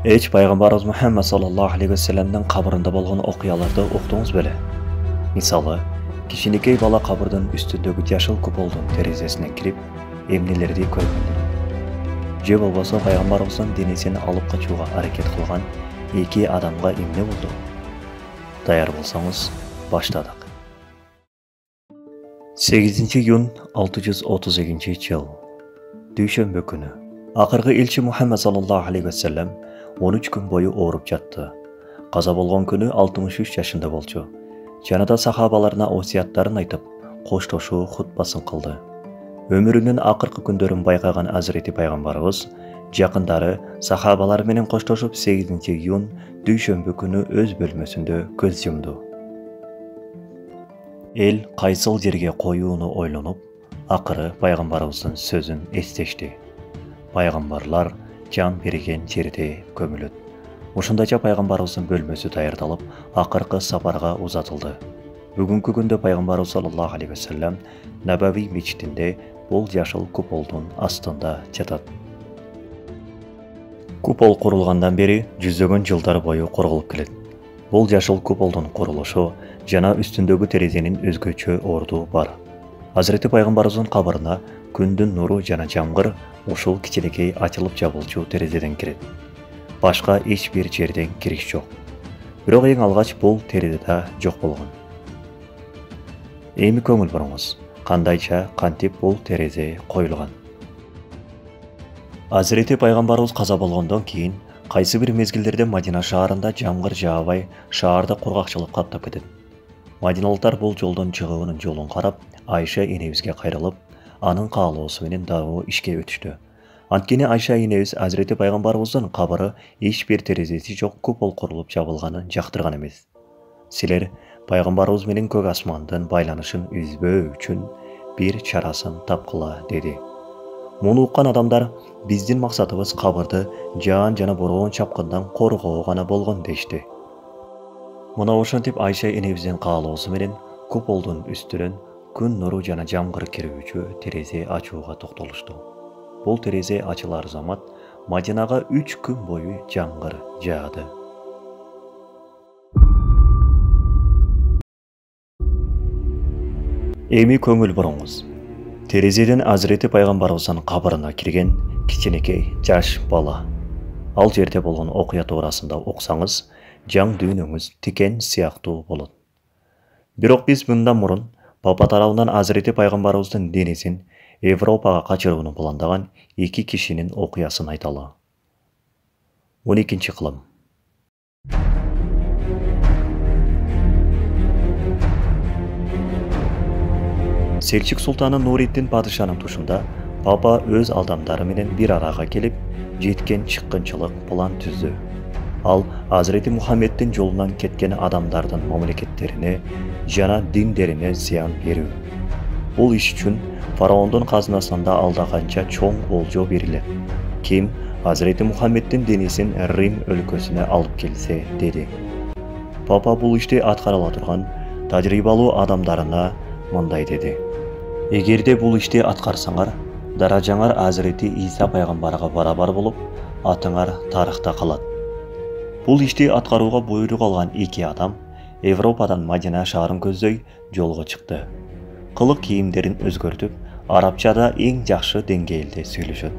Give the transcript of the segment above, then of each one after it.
Hiç Peygamberimiz Muhammed sallallahu aleyhi ve sellem'den kabrında bolğan okuyalarda okduğunuz böyle. Misalı, kişinikey bala kabrdan üstündeki yaşıl kupoldun terizesine kirip, emnilerdi körgündü. Je bolbasa Peygamberimizin denesini alıp kaçuğa hareket kılgan iki adamga emni buldu. Dayar bolsanız, başladık. 8 iyun 632 yıl. Düşenbe günü. Akırgı elçi Muhammed sallallahu aleyhi ve sellem 13 gün boyu oğurup jattı. Qaza bolğan günü 63 yaşında bolçu. Janada sahabalarına osiyatlarını aytıp, qoştoşu hutbaсын kıldı. Ömürünün akırkı günlerin bayqagan Hazreti Peygamberimiz, jakındары sahabalar menen qoştoşup 8 iyun düşenbe günü öz bölmösünde göz yumdu. El qaysıl jerge koyuunu oylanıp, akırı Peygamberimizin sözün esteşti. Peygamberlar can berigen jerde kömülüt. Ушундайча Peygamberimizin bölmösü tayardalып, akırkı saparga uzatıldı. Bugünkü günde Peygamberimiz sallallahu aleyhi ve sellem Nabavi meçitinde bol yaşıl kupoldun astında jatat. Kupol kurulgandan beri жүздөгөн жылдар boyu korgulup келет. Bol yaşıl kupoldun kuruluşu jana üstündögi terezenin özgöçö ordu бар. Hazreti Peygamberimizin kabrına күндүн nuru jana jamgır ушул кичинекей açılıp жабылчу terezeden kiret. Başka hiçbir жерден kiriş жоқ. Бирок эң алгач бул терезеде жок болгон. Эми көңүл буруңуз, кандайча кантип бул терезе коюлган? Hazreti Peygamberimiz каза болгондон кийин кайсы бир мезгилдерде Мадина шаарында жамгыр жаабай, шаарда кургакчылык каптап кетет. Мадиналыктар бул жолдон чыгуунун жолун карап, Айша энебизге кайрылып, анын каалоосу менен дароо ишке өтүштү. Анткени Айша энебиz Hazreti Peygamberimizin kabırı hiçbir terezesi жок kupol kurulup жабылганын жактырган эмес. Силер Peygamberimiz менен көк асмандын байланышын үзбөө үчүн бир чарасын тапкыла деди. Муну уккан адамдар биздин максатыбыз кабырды жаан жана бороон чапкындан коргоо гана болгон дешти. Мына ошентип Айша энебиздин каалоосу менен куполдун үстүнөн күн нуру жана жамгыр кирүүчү терезе ачууга токтолушту. Бул терезе ачылар замат Мадинага 3 күн бою жамгыр жаады. Эми көңүл буруңуз. Терезеден Hazreti Peygamberimizin кабырына кирген кичинекей жаш бала. Ал жерде болгон окуя туурасында окусаңыз, жаң дүйнөңүз тикен сыяктуу болот. Бирок биз мындан мурун Папа тарабынан Hazreti Peygamberimizin денесин Европага качырууну пландаган 2 кишинин окуясын айталы. 12 кылым. Selçuk Sultanı Nurettin Padişah'ın tuşunda Papa öz aldamdары менен bir arага келип, жеткен чыккынчылык план түздү. Ал Hazreti Muhammed'in жолунан кеткен адамдардын мамлекеттерине жана диндерине зыян берүү. Бул иш үчүн фараондун казынасында алдаканча чоң болжоо берилет. Ким Hazreti Muhammed'in денесин Рим өлкөсүнө алып келсе деди. Папа бул ишти аткарыла турган тажрыйбалуу адамдарына мындай деди. Эгерде бул ишти аткарсаңар, даражаңар Hazreti İsa пайгамбарга барабар болуп, атыңар тарыхта калат. Бул ишти аткарууга буйрук алган 2 адам Европадан Мадина шаарын көздөй жолго чыкты. Кылык кийимдерин өзгөртүп, арабчада эң жакшы деңгээлде сүйлөшөт.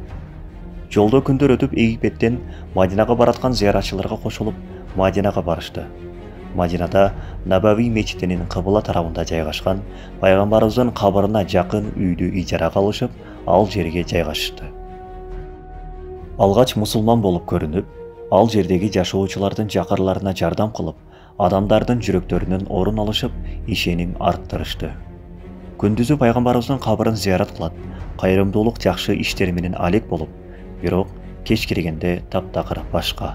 Жолдо күндөр өтүп Египеттен Мадинага бараткан зыяратчыларга кошулуп, Мадинага барышты. Мадинада Набави мечитинин кыбла тарабында жайгашкан Пайгамбарыбыздын кабырына жакын үйдү ижарага алышып, ал жерге жайгашышты. Алгач мусулман болуп көрүнүп, ал жердеги жашоочулардын жакырларына жардам кылып, адамдардын жүрөктөрүнөн орун алышып, ишеним арттырышты. Күндүзү Пайгамбарыбыздын кабырын зыярат кылат, кайрымдуулук жакшы иштери менен алек болуп, бирок кеч киргенде таптакыр башка.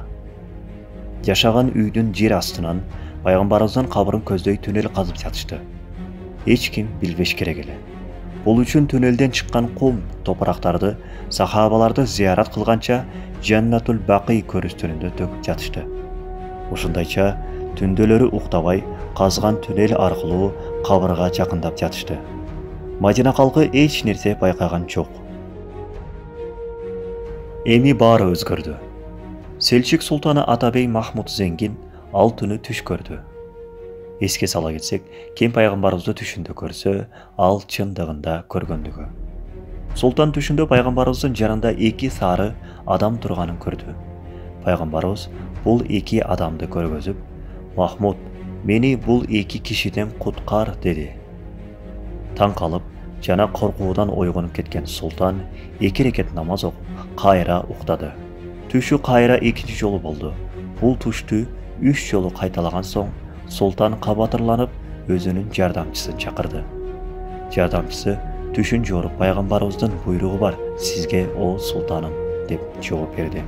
Жашаган үйдүн жер астынан Пайгамбарыбыздын кабырын көздөй түнөл казып жатышты. Эч ким билбеш керек эле. Бул үчүн түнөлдөн чыккан кум топурактарды сахабаларды зыярат кылганча Жаннатул Бакый көрүстүнүндө төгүп жатышты. Ушундайча түндөлөрү уктабай казган түнөл аркылуу кабырга жакындап жатышты. Мадина калкы эч нерсе байкаган жок. Эми баары өзгөрдү. Selçuk Sultanı Atabey Mahmud Zengin al түні түш көрді. Еске сала кетсек, кен пайғамбарымызды түшінде көрсе, ал шындығында көргендігі. Сұлтан түшінде пайғамбарымыздың жанында екі сары адам тұрғанын көрді. Пайғамбарымыз бұл екі адамды көргізіп, «Махмуд, мені бұл екі кишиден құтқар» деді. Таң қалып, жана қорқудан ойғанып кеткен сұлтан екі рекет намаз оқып, қайра ұқтады. Түші қайра екінші жолы болды. Бұл түшті 3 жолы қайталаған соң, сұлтан қабатырланып, өзінің жардамшысын шақырды. Жардамшысы түшін жорып, пайғамбарымыздың бұйрығы бар, сізге о сұлтаным, деп жауап берді.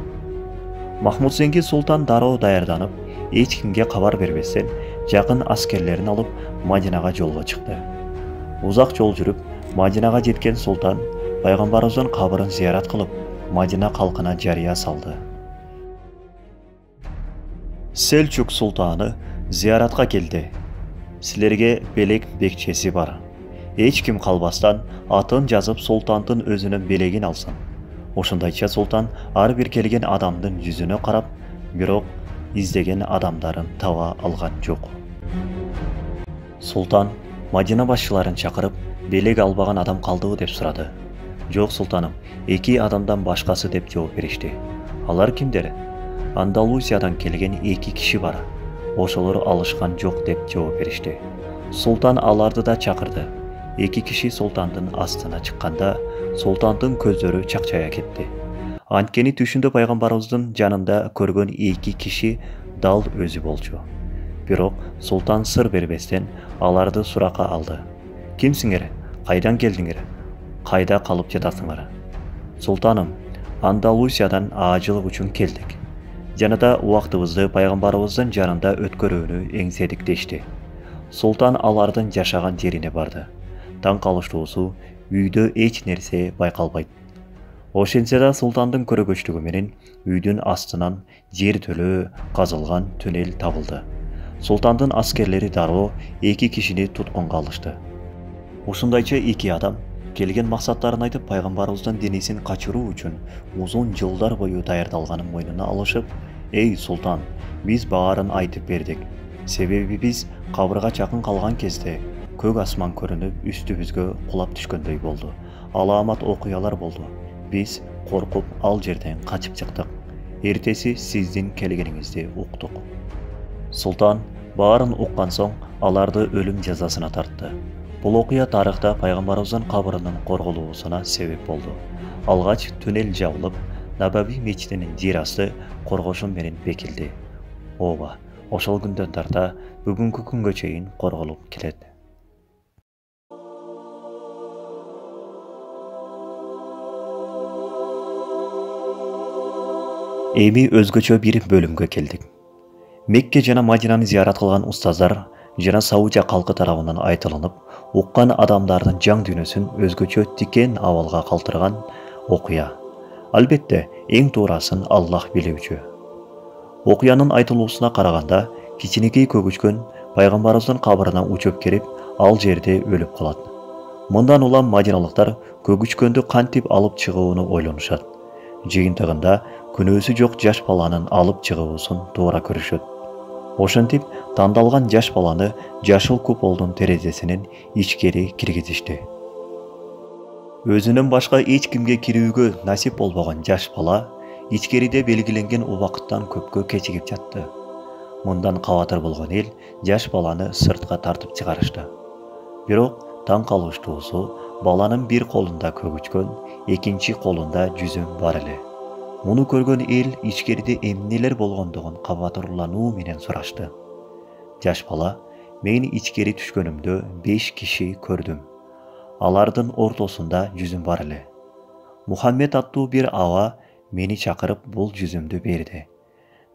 Махмуд Зеңгин сұлтан дарау даярданып, ешкімге хабар бербестен, жақын аскерлерін алып, Мадинаға жолға шықты. Ұзақ жол жүріп, Мадинаға жеткен сұлтан, пайғамбарымыздың қабырын зиярат қылып, Мадина халқына жария салды. Selçuk сұлтаны зияратқа келді. Сілерге белек бекчесі бар. Ешкім қалбастан атын жазып сұлтандың өзінің белегін алсын. Ошындайча сұлтан ар бір келген адамдың жүзіне қарап, бирок издеген адамдарын таба алған жоқ. Сұлтан Мадина басшыларын шақырып, белек албаған адам қалдығы деп сұрады. Жоқ сұлтаным, екі адамдан башқасы деп жауап беришти. Алар кимдер? Андалусиядан келген екі киши бар. Ошолор алышқан жоқ деп жауап беришти. Сұлтан аларды да чакырды. Екі киши сұлтандың астына шыққанда, сұлтандың көздері чақчая кетті. Анткени түшүндө пайгамбарыбыздын жанында көргөн екі киши дал өзү болчу. Бирок сұлтан сыр бербестен аларды суракка алды. Кимсиңер? Кайдан келдиңер? Кайда калып жатасыңар? Сұлтаным, Андалусиядан ажылык үчүн келдик. Жанада убактыбызды пайгамбарыбыздын жанында өткөрүүнү эңседик дешти. Сұлтан алардын жашаган жерине барды. Таң калыштуусу үйдө эч нерсе байкалбайт. Ошентсе да сұлтандын көрөгөчтүгү менен үйдүн астынан жер төлөө казылган түнел табылды. Сұлтандын аскерлери дароо эки кишини туткунга алышты. Ушундайча эки адам келген максаттарын айтып, пайгамбарыбыздын денесин качыруу үчүн узун жылдар бою даярдалганын мойнуна алышып, «Эй сұлтан, биз баарын айтып бердик. Себеби биз кабырга жакын калган кезде көк асман көрүнүп, үстүбүзгө кулап түшкөндөй болду. Аламат окуялар болду. Биз коркуп ал жерден качып чыктык. Эртеси сиздин келгениңизди уктук». Сұлтан баарын уккан соң аларды өлүм жазасына тартты. Бул окуя тарыхта пайгамбарыбыздын кабырынын корголуусуна себеп болду. Алгач түнел жабылып, Набави мечитинин жер асты коргошун менен бекилди. Ооба, ошол күндөн тарта бүгүнкү күнгө чейин корголуп келет. Эми өзгөчө бир бөлүмгө келдик. Мекке жана Мадинаны зиярат кылган устаздар жана Саудия калкы тарабынан айтылынып, уккан адамдардын жан дүйнөсүн өзгөчө тикен абалга калтырган окуя. Албетте, эң туурасын Аллах билүүчү. Окуянын айтылуусуна караганда, кичинекей көгүчкөн пайгамбарыбыздын кабырына учуп кирип, ал жерде өлүп калат. Мындан улам мадиналыктар көгүчкөндү кантип алып чыгууну ойлонушат. Жыйынтыгында күнөөсү жок жаш баланын алып чыгуусун туура көрүшөт. Ошентип, тандалган жаш баланы жашыл куполдун терезесинен ичкери киргизишти. Өзүнөн башка эч кимге кирүүгө насип болбогон жаш бала ичкериде белгиленген убакыттан көпкө кечигип жатты. Мындан кабатыр болгон эл жаш баланы сыртка тартып чыгарышты. Бирок таң калыштуусу баланын бир колунда көгүчкөн, экинчи колунда жүзүм бар эле. Муну көргөн эл ичкериде эмнелер болгондугун кабатырлануу менен сурашты. Жаш бала: «Мен ичкери түшкөнүмдө 5 киши көрдүм. Алардын ортосунда жүзүм бар эле. Мухаммед аттуу бир аба мени чакырып бул жүзүмдү берди.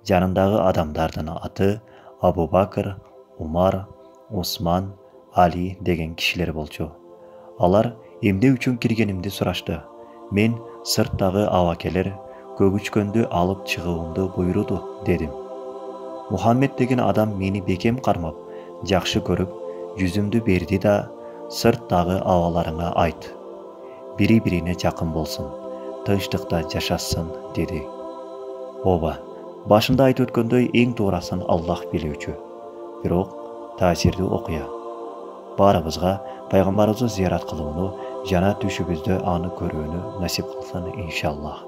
Жанындагы адамдардын аты Абу Бакыр, Умар, Осман, Али деген кишилер болчу. Алар эмне үчүн киргенимди сурашты. Мен сырттагы абакелер көгүчкөндү алып чыгуумду буйруду, дедим. Мухаммед деген адам мени бекем кармап, жакшы көрүп, жүзүмдү берди да, сырттагы абаларыңа айт. Бири-бирине жакын болсун, тынчтыкта жашасын, деди. Ооба, Başında aytып ötkөндөй эң туурасын Аллах билүүчү. Бирок таасирдүү окуя. Барыбызга пайгамбарыбызды зиярат кылууну, жана түшүбүздө аны көрүүнү насип кылсын иншаллах.